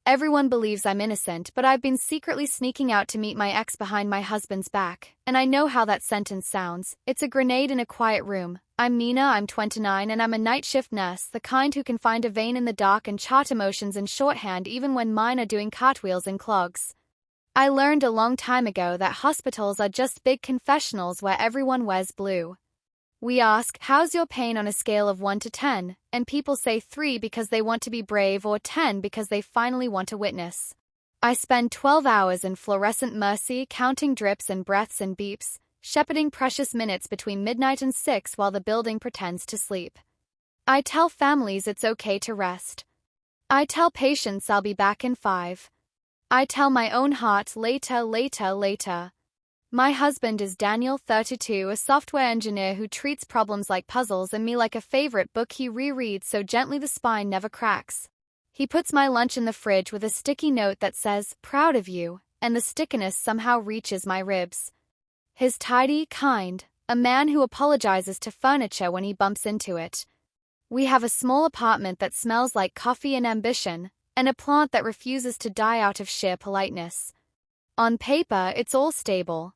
Everyone believes I'm innocent, but I've been secretly sneaking out to meet my ex behind my husband's back, and I know how that sentence sounds. It's a grenade in a quiet room. I'm Nina, I'm 29, and I'm a night shift nurse, the kind who can find a vein in the dark and chart emotions in shorthand even when mine are doing cartwheels in clogs. I learned a long time ago that hospitals are just big confessionals where everyone wears blue. We ask, how's your pain on a scale of 1 to 10, and people say 3 because they want to be brave or 10 because they finally want a witness. I spend 12 hours in fluorescent mercy counting drips and breaths and beeps, shepherding precious minutes between midnight and 6 while the building pretends to sleep. I tell families it's okay to rest. I tell patients I'll be back in 5. I tell my own heart later, later, later. My husband is Daniel, 32, a software engineer who treats problems like puzzles and me like a favorite book he rereads so gently the spine never cracks. He puts my lunch in the fridge with a sticky note that says, "Proud of you," and the stickiness somehow reaches my ribs. He's tidy, kind, a man who apologizes to furniture when he bumps into it. We have a small apartment that smells like coffee and ambition, and a plant that refuses to die out of sheer politeness. On paper, it's all stable.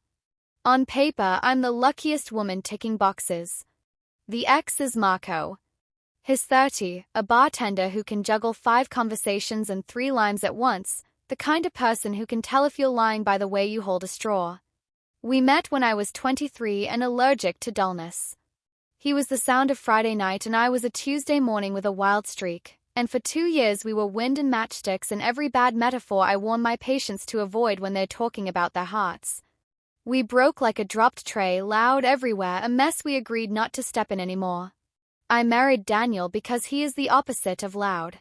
On paper, I'm the luckiest woman ticking boxes. The ex is Marco. He's 30, a bartender who can juggle 5 conversations and 3 limes at once, the kind of person who can tell if you're lying by the way you hold a straw. We met when I was 23 and allergic to dullness. He was the sound of Friday night and I was a Tuesday morning with a wild streak, and for 2 years we were wind and matchsticks and every bad metaphor I warn my patients to avoid when they're talking about their hearts. We broke like a dropped tray, loud everywhere, a mess we agreed not to step in anymore. I married Daniel because he is the opposite of loud.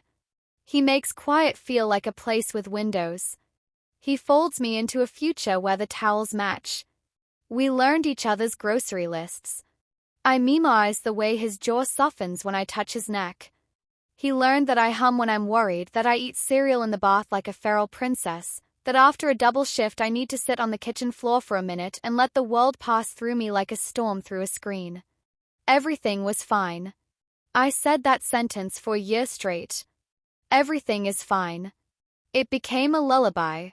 He makes quiet feel like a place with windows. He folds me into a future where the towels match. We learned each other's grocery lists. I memorize the way his jaw softens when I touch his neck. He learned that I hum when I'm worried, that I eat cereal in the bath like a feral princess, that after a double shift I need to sit on the kitchen floor for a minute and let the world pass through me like a storm through a screen. Everything was fine. I said that sentence for a year straight. Everything is fine. It became a lullaby.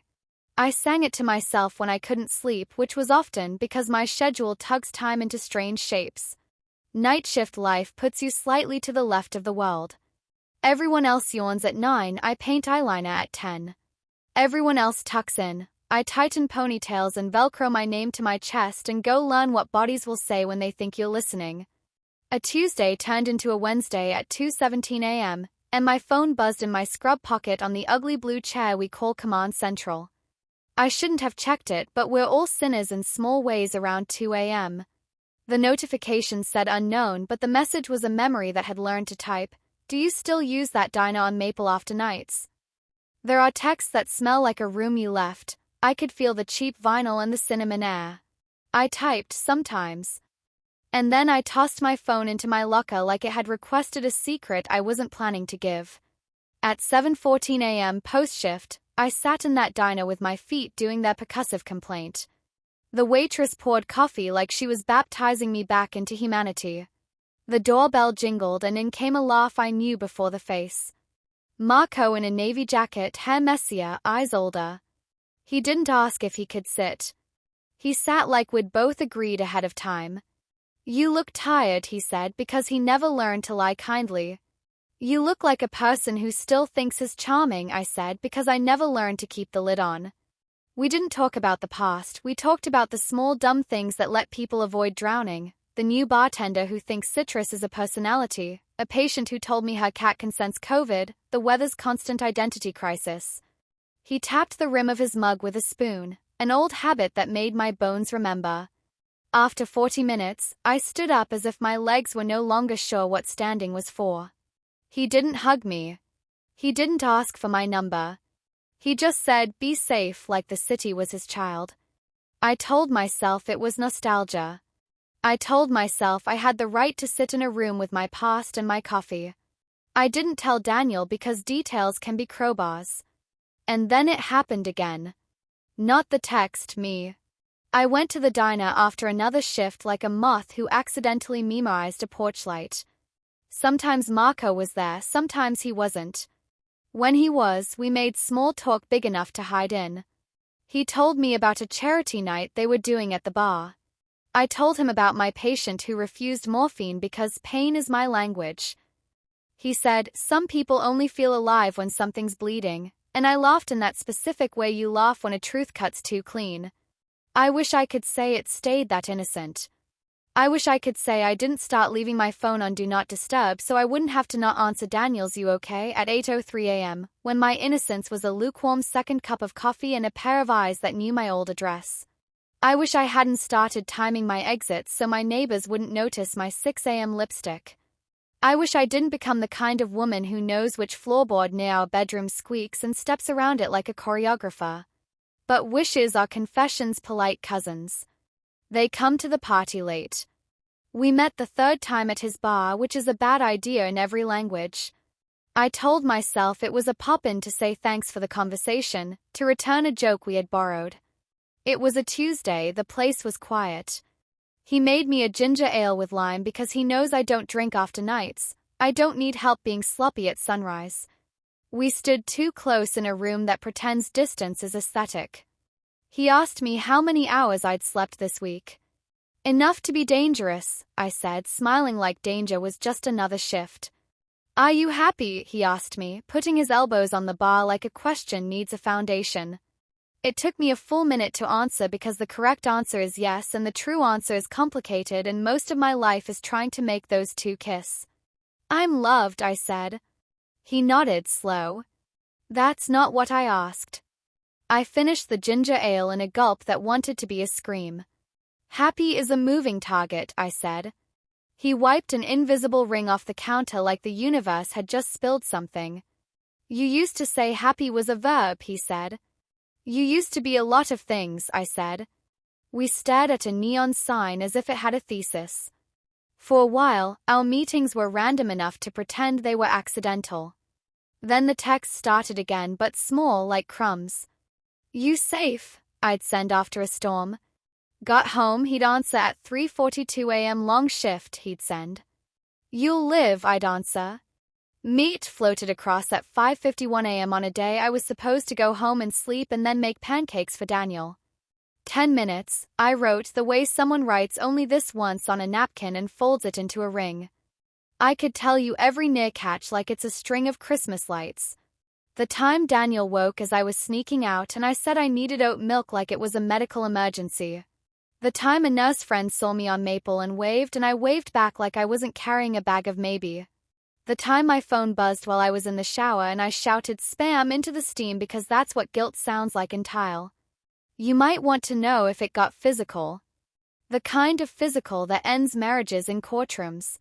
I sang it to myself when I couldn't sleep, which was often because my schedule tugs time into strange shapes. Night shift life puts you slightly to the left of the world. Everyone else yawns at 9, I paint eyeliner at 10. Everyone else tucks in. I tighten ponytails and Velcro my name to my chest and go learn what bodies will say when they think you're listening. A Tuesday turned into a Wednesday at 2:17 a.m., and my phone buzzed in my scrub pocket on the ugly blue chair we call Command Central. I shouldn't have checked it, but we're all sinners in small ways around 2 a.m. The notification said unknown, but the message was a memory that had learned to type, "Do you still use that diner on Maple after nights?" There are texts that smell like a room you left. I could feel the cheap vinyl and the cinnamon air. I typed sometimes. And then I tossed my phone into my locker like it had requested a secret I wasn't planning to give. At 7:14 a.m. post-shift, I sat in that diner with my feet doing their percussive complaint. The waitress poured coffee like she was baptizing me back into humanity. The doorbell jingled and in came a laugh I knew before the face. Marco in a navy jacket, hair messier, eyes older. He didn't ask if he could sit. He sat like we'd both agreed ahead of time. "You look tired," he said, because he never learned to lie kindly. "You look like a person who still thinks is charming," I said, because I never learned to keep the lid on. We didn't talk about the past, we talked about the small dumb things that let people avoid drowning. The new bartender who thinks citrus is a personality, a patient who told me her cat can sense COVID, the weather's constant identity crisis. He tapped the rim of his mug with a spoon, an old habit that made my bones remember. After 40 minutes, I stood up as if my legs were no longer sure what standing was for. He didn't hug me. He didn't ask for my number. He just said, "Be safe," like the city was his child. I told myself it was nostalgia. I told myself I had the right to sit in a room with my past and my coffee. I didn't tell Daniel because details can be crowbars. And then it happened again. Not the text, me. I went to the diner after another shift like a moth who accidentally memorized a porch light. Sometimes Marco was there, sometimes he wasn't. When he was, we made small talk big enough to hide in. He told me about a charity night they were doing at the bar. I told him about my patient who refused morphine because pain is my language. He said, some people only feel alive when something's bleeding, and I laughed in that specific way you laugh when a truth cuts too clean. I wish I could say it stayed that innocent. I wish I could say I didn't start leaving my phone on Do Not Disturb so I wouldn't have to not answer Daniel's "You okay?" at 8:03 a.m., when my innocence was a lukewarm second cup of coffee and a pair of eyes that knew my old address. I wish I hadn't started timing my exits so my neighbors wouldn't notice my 6 a.m. lipstick. I wish I didn't become the kind of woman who knows which floorboard near our bedroom squeaks and steps around it like a choreographer. But wishes are confession's polite cousins. They come to the party late. We met the third time at his bar, which is a bad idea in every language. I told myself it was a pop-in to say thanks for the conversation, to return a joke we had borrowed. It was a Tuesday, the place was quiet. He made me a ginger ale with lime because he knows I don't drink after nights. I don't need help being sloppy at sunrise. We stood too close in a room that pretends distance is aesthetic. He asked me how many hours I'd slept this week. Enough to be dangerous, I said, smiling like danger was just another shift. Are you happy? He asked me, putting his elbows on the bar like a question needs a foundation. It took me a full minute to answer because the correct answer is yes and the true answer is complicated and most of my life is trying to make those two kiss. I'm loved, I said. He nodded, slow. That's not what I asked. I finished the ginger ale in a gulp that wanted to be a scream. Happy is a moving target, I said. He wiped an invisible ring off the counter like the universe had just spilled something. You used to say happy was a verb, he said. You used to be a lot of things, I said. We stared at a neon sign as if it had a thesis. For a while, our meetings were random enough to pretend they were accidental. Then the text started again, but small like crumbs. You safe? I'd send after a storm. Got home, he'd answer at 3:42 a.m. long shift, he'd send. You'll live, I'd answer. Meat floated across at 5:51 a.m. on a day I was supposed to go home and sleep and then make pancakes for Daniel. 10 minutes, I wrote the way someone writes only this once on a napkin and folds it into a ring. I could tell you every near catch like it's a string of Christmas lights. The time Daniel woke as I was sneaking out and I said I needed oat milk like it was a medical emergency. The time a nurse friend saw me on Maple and I waved back like I wasn't carrying a bag of maybe. The time my phone buzzed while I was in the shower and I shouted spam into the steam because that's what guilt sounds like in tile. You might want to know if it got physical. The kind of physical that ends marriages in courtrooms.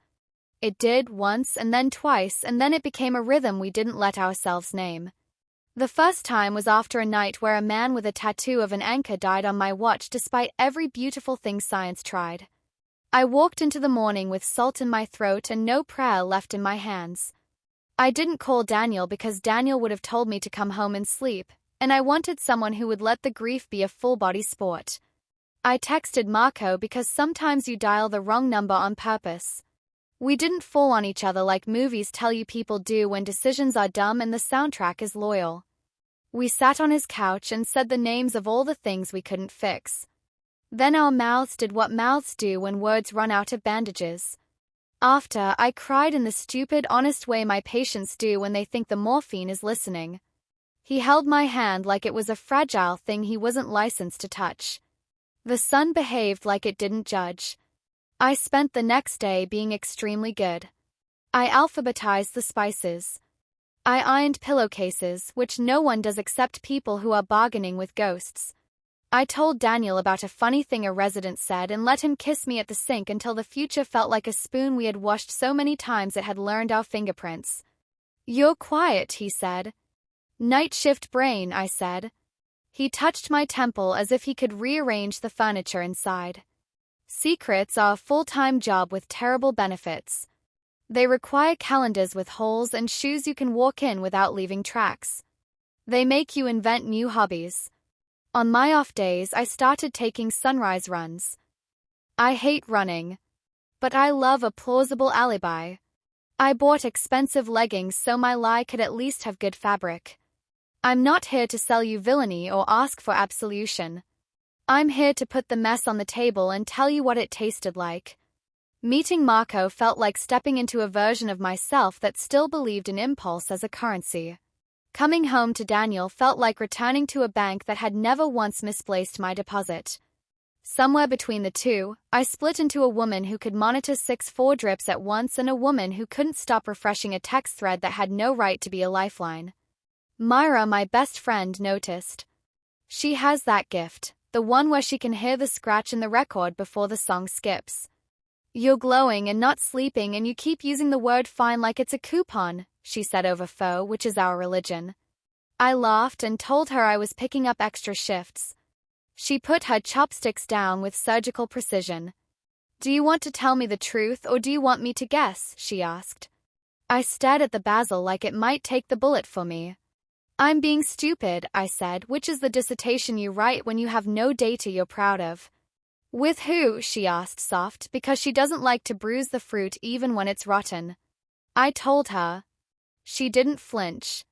It did once and then twice and then it became a rhythm we didn't let ourselves name. The first time was after a night where a man with a tattoo of an anchor died on my watch despite every beautiful thing science tried. I walked into the morning with salt in my throat and no prayer left in my hands. I didn't call Daniel because Daniel would have told me to come home and sleep, and I wanted someone who would let the grief be a full-body sport. I texted Marco because sometimes you dial the wrong number on purpose. We didn't fall on each other like movies tell you people do when decisions are dumb and the soundtrack is loyal. We sat on his couch and said the names of all the things we couldn't fix. Then our mouths did what mouths do when words run out of bandages. After, I cried in the stupid, honest way my patients do when they think the morphine is listening. He held my hand like it was a fragile thing he wasn't licensed to touch. The sun behaved like it didn't judge. I spent the next day being extremely good. I alphabetized the spices. I ironed pillowcases, which no one does except people who are bargaining with ghosts. I told Daniel about a funny thing a resident said and let him kiss me at the sink until the future felt like a spoon we had washed so many times it had learned our fingerprints. You're quiet, he said. Night shift brain, I said. He touched my temple as if he could rearrange the furniture inside. Secrets are a full-time job with terrible benefits. They require calendars with holes and shoes you can walk in without leaving tracks. They make you invent new hobbies. On my off days, I started taking sunrise runs. I hate running. But I love a plausible alibi. I bought expensive leggings so my lie could at least have good fabric. I'm not here to sell you villainy or ask for absolution. I'm here to put the mess on the table and tell you what it tasted like. Meeting Marco felt like stepping into a version of myself that still believed in impulse as a currency. Coming home to Daniel felt like returning to a bank that had never once misplaced my deposit. Somewhere between the two, I split into a woman who could monitor 6-4 drips at once and a woman who couldn't stop refreshing a text thread that had no right to be a lifeline. Myra, my best friend, noticed. She has that gift, the one where she can hear the scratch in the record before the song skips. You're glowing and not sleeping and you keep using the word fine like it's a coupon, she said over pho, which is our religion. I laughed and told her I was picking up extra shifts. She put her chopsticks down with surgical precision. Do you want to tell me the truth or do you want me to guess? She asked. I stared at the basil like it might take the bullet for me. I'm being stupid, I said, which is the dissertation you write when you have no data you're proud of. With who? She asked soft, because she doesn't like to bruise the fruit even when it's rotten. I told her. She didn't flinch.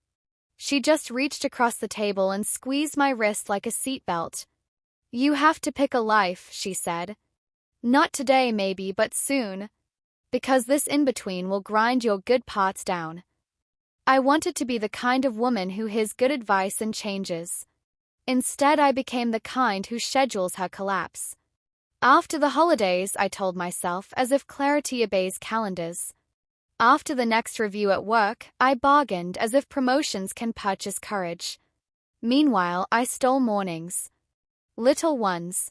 She just reached across the table and squeezed my wrist like a seatbelt. You have to pick a life, she said. Not today maybe, but soon. Because this in-between will grind your good parts down. I wanted to be the kind of woman who hears good advice and changes. Instead, I became the kind who schedules her collapse. After the holidays, I told myself, as if clarity obeys calendars. After the next review at work, I bargained as if promotions can purchase courage. Meanwhile, I stole mornings. Little ones.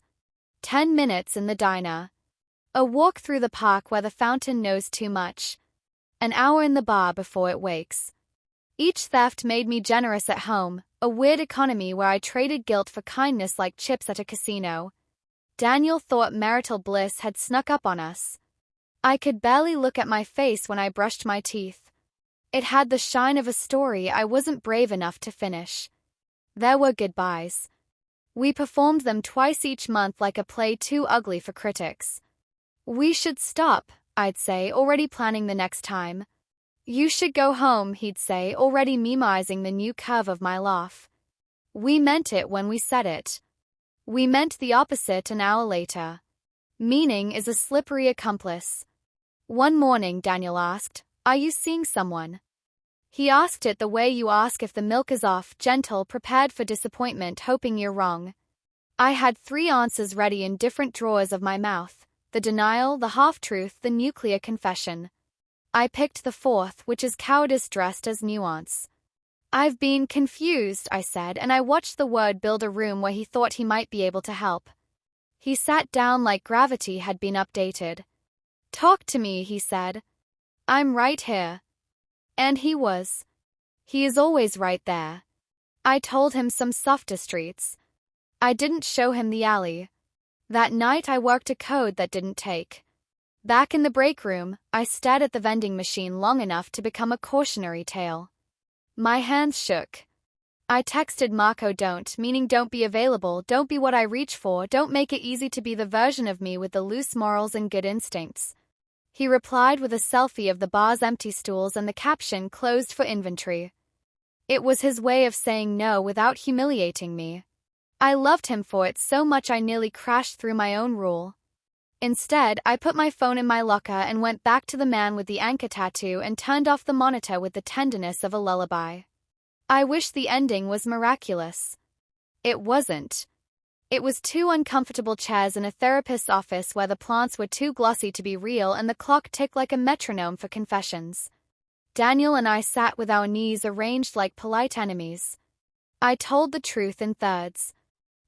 10 minutes in the diner. A walk through the park where the fountain knows too much. An hour in the bar before it wakes. Each theft made me generous at home, a weird economy where I traded guilt for kindness like chips at a casino. Daniel thought marital bliss had snuck up on us. I could barely look at my face when I brushed my teeth. It had the shine of a story I wasn't brave enough to finish. There were goodbyes. We performed them twice each month like a play too ugly for critics. We should stop, I'd say, already planning the next time. You should go home, he'd say, already memoizing the new curve of my laugh. We meant it when we said it. We meant the opposite an hour later. Meaning is a slippery accomplice. One morning, Daniel asked, "Are you seeing someone?" He asked it the way you ask if the milk is off, gentle, prepared for disappointment, hoping you're wrong. I had 3 answers ready in different drawers of my mouth: the denial, the half-truth, the nuclear confession. I picked the 4th, which is cowardice dressed as nuance. I've been confused, I said, and I watched the word build a room where he thought he might be able to help. He sat down like gravity had been updated. Talk to me, he said. I'm right here. And he was. He is always right there. I told him some softer streets. I didn't show him the alley. That night I worked a code that didn't take. Back in the break room, I stared at the vending machine long enough to become a cautionary tale. My hands shook. I texted Marco meaning don't be available, don't be what I reach for, don't make it easy to be the version of me with the loose morals and good instincts. He replied with a selfie of the bar's empty stools and the caption closed for inventory. It was his way of saying no without humiliating me. I loved him for it so much I nearly crashed through my own rule. Instead, I put my phone in my locker and went back to the man with the anchor tattoo and turned off the monitor with the tenderness of a lullaby. I wish the ending was miraculous. It wasn't. It was 2 uncomfortable chairs in a therapist's office where the plants were too glossy to be real and the clock ticked like a metronome for confessions. Daniel and I sat with our knees arranged like polite enemies. I told the truth in thirds.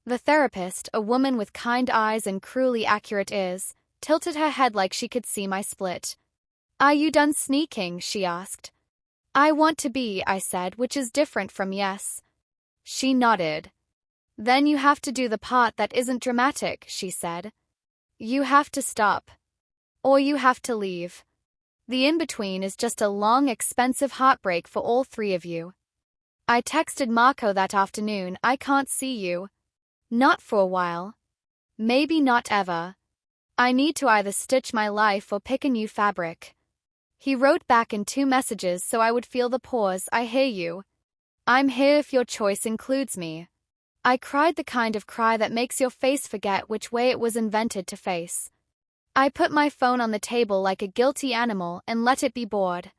The therapist, a woman with kind eyes and cruelly accurate ears, tilted her head like she could see my split. Are you done sneaking? She asked. I want to be, I said, which is different from yes. She nodded. Then you have to do the part that isn't dramatic, she said. You have to stop. Or you have to leave. The in-between is just a long, expensive heartbreak for all 3 of you. I texted Marco that afternoon, I can't see you. Not for a while. Maybe not ever. I need to either stitch my life or pick a new fabric. He wrote back in 2 messages so I would feel the pause. I hear you. I'm here if your choice includes me. I cried the kind of cry that makes your face forget which way it was invented to face. I put my phone on the table like a guilty animal and let it be bored.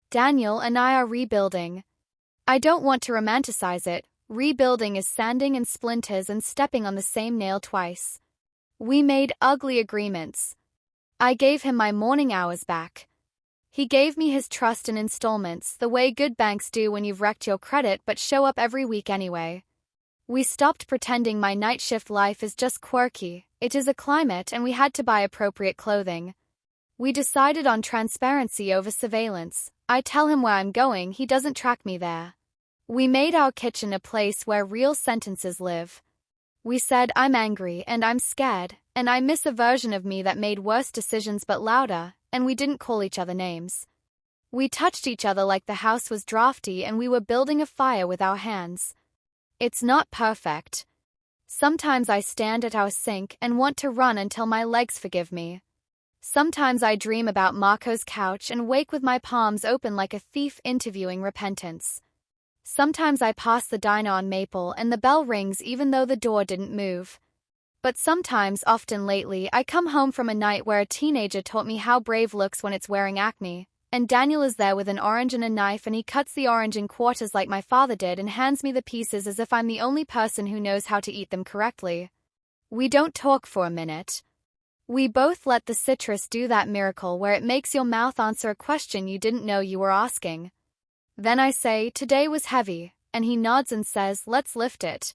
Daniel and I are rebuilding. I don't want to romanticize it. Rebuilding is sanding and splinters and stepping on the same nail twice. We made ugly agreements. I gave him my morning hours back. He gave me his trust in installments, the way good banks do when you've wrecked your credit but show up every week anyway. We stopped pretending my night shift life is just quirky, it is a climate, and we had to buy appropriate clothing. We decided on transparency over surveillance. I tell him where I'm going, he doesn't track me there. We made our kitchen a place where real sentences live. We said I'm angry and I'm scared, and I miss a version of me that made worse decisions but louder, and we didn't call each other names. We touched each other like the house was drafty and we were building a fire with our hands. It's not perfect. Sometimes I stand at our sink and want to run until my legs forgive me. Sometimes I dream about Marco's couch and wake with my palms open like a thief interviewing repentance. Sometimes I pass the diner on Maple and the bell rings even though the door didn't move. But sometimes, often lately, I come home from a night where a teenager taught me how brave looks when it's wearing acne, and Daniel is there with an orange and a knife and he cuts the orange in quarters like my father did and hands me the pieces as if I'm the only person who knows how to eat them correctly. We don't talk for a minute. We both let the citrus do that miracle where it makes your mouth answer a question you didn't know you were asking. Then I say, today was heavy, and he nods and says, let's lift it.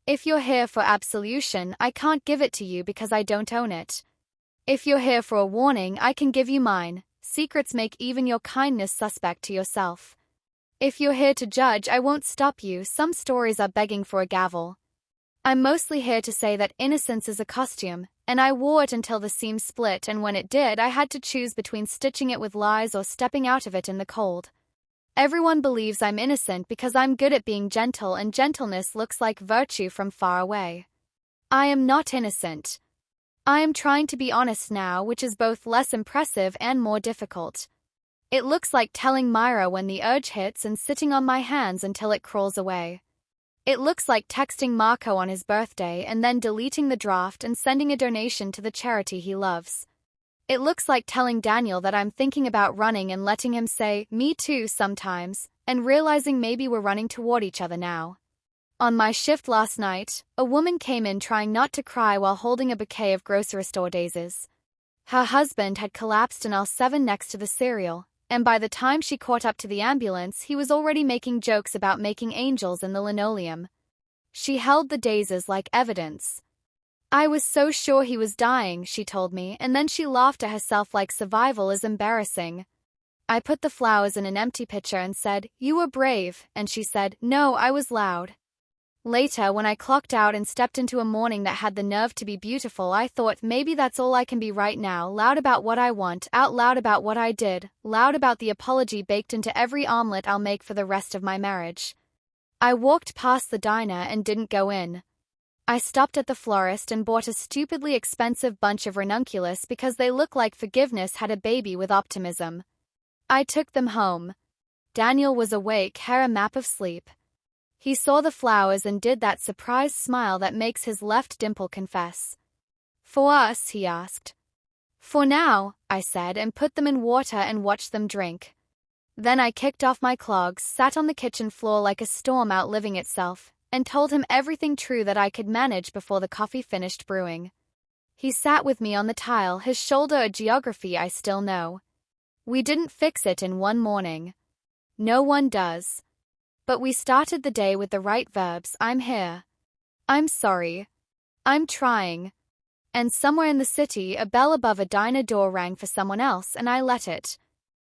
If you're here for absolution, I can't give it to you because I don't own it. If you're here for a warning, I can give you mine. Secrets make even your kindness suspect to yourself. If you're here to judge, I won't stop you. Some stories are begging for a gavel. I'm mostly here to say that innocence is a costume, and I wore it until the seam split, and when it did, I had to choose between stitching it with lies or stepping out of it in the cold. Everyone believes I'm innocent because I'm good at being gentle, and gentleness looks like virtue from far away. I am not innocent. I am trying to be honest now, which is both less impressive and more difficult. It looks like telling Myra when the urge hits and sitting on my hands until it crawls away. It looks like texting Marco on his birthday and then deleting the draft and sending a donation to the charity he loves. It looks like telling Daniel that I'm thinking about running and letting him say, me too sometimes, and realizing maybe we're running toward each other now. On my shift last night, a woman came in trying not to cry while holding a bouquet of grocery store daisies. Her husband had collapsed in aisle 7 next to the cereal, and by the time she caught up to the ambulance, he was already making jokes about making angels in the linoleum. She held the daisies like evidence. I was so sure he was dying, she told me, and then she laughed at herself like survival is embarrassing. I put the flowers in an empty pitcher and said, you were brave, and she said, no, I was loud. Later, when I clocked out and stepped into a morning that had the nerve to be beautiful, I thought maybe that's all I can be right now, loud about what I want, out loud about what I did, loud about the apology baked into every omelet I'll make for the rest of my marriage. I walked past the diner and didn't go in. I stopped at the florist and bought a stupidly expensive bunch of ranunculus because they look like forgiveness had a baby with optimism. I took them home. Daniel was awake, hair a map of sleep. He saw the flowers and did that surprised smile that makes his left dimple confess. For us, he asked. For now, I said, and put them in water and watched them drink. Then I kicked off my clogs, sat on the kitchen floor like a storm outliving itself, and told him everything true that I could manage before the coffee finished brewing. He sat with me on the tile, his shoulder a geography I still know. We didn't fix it in one morning. No one does. But we started the day with the right verbs. I'm here. I'm sorry. I'm trying. And somewhere in the city, a bell above a diner door rang for someone else, and I let it.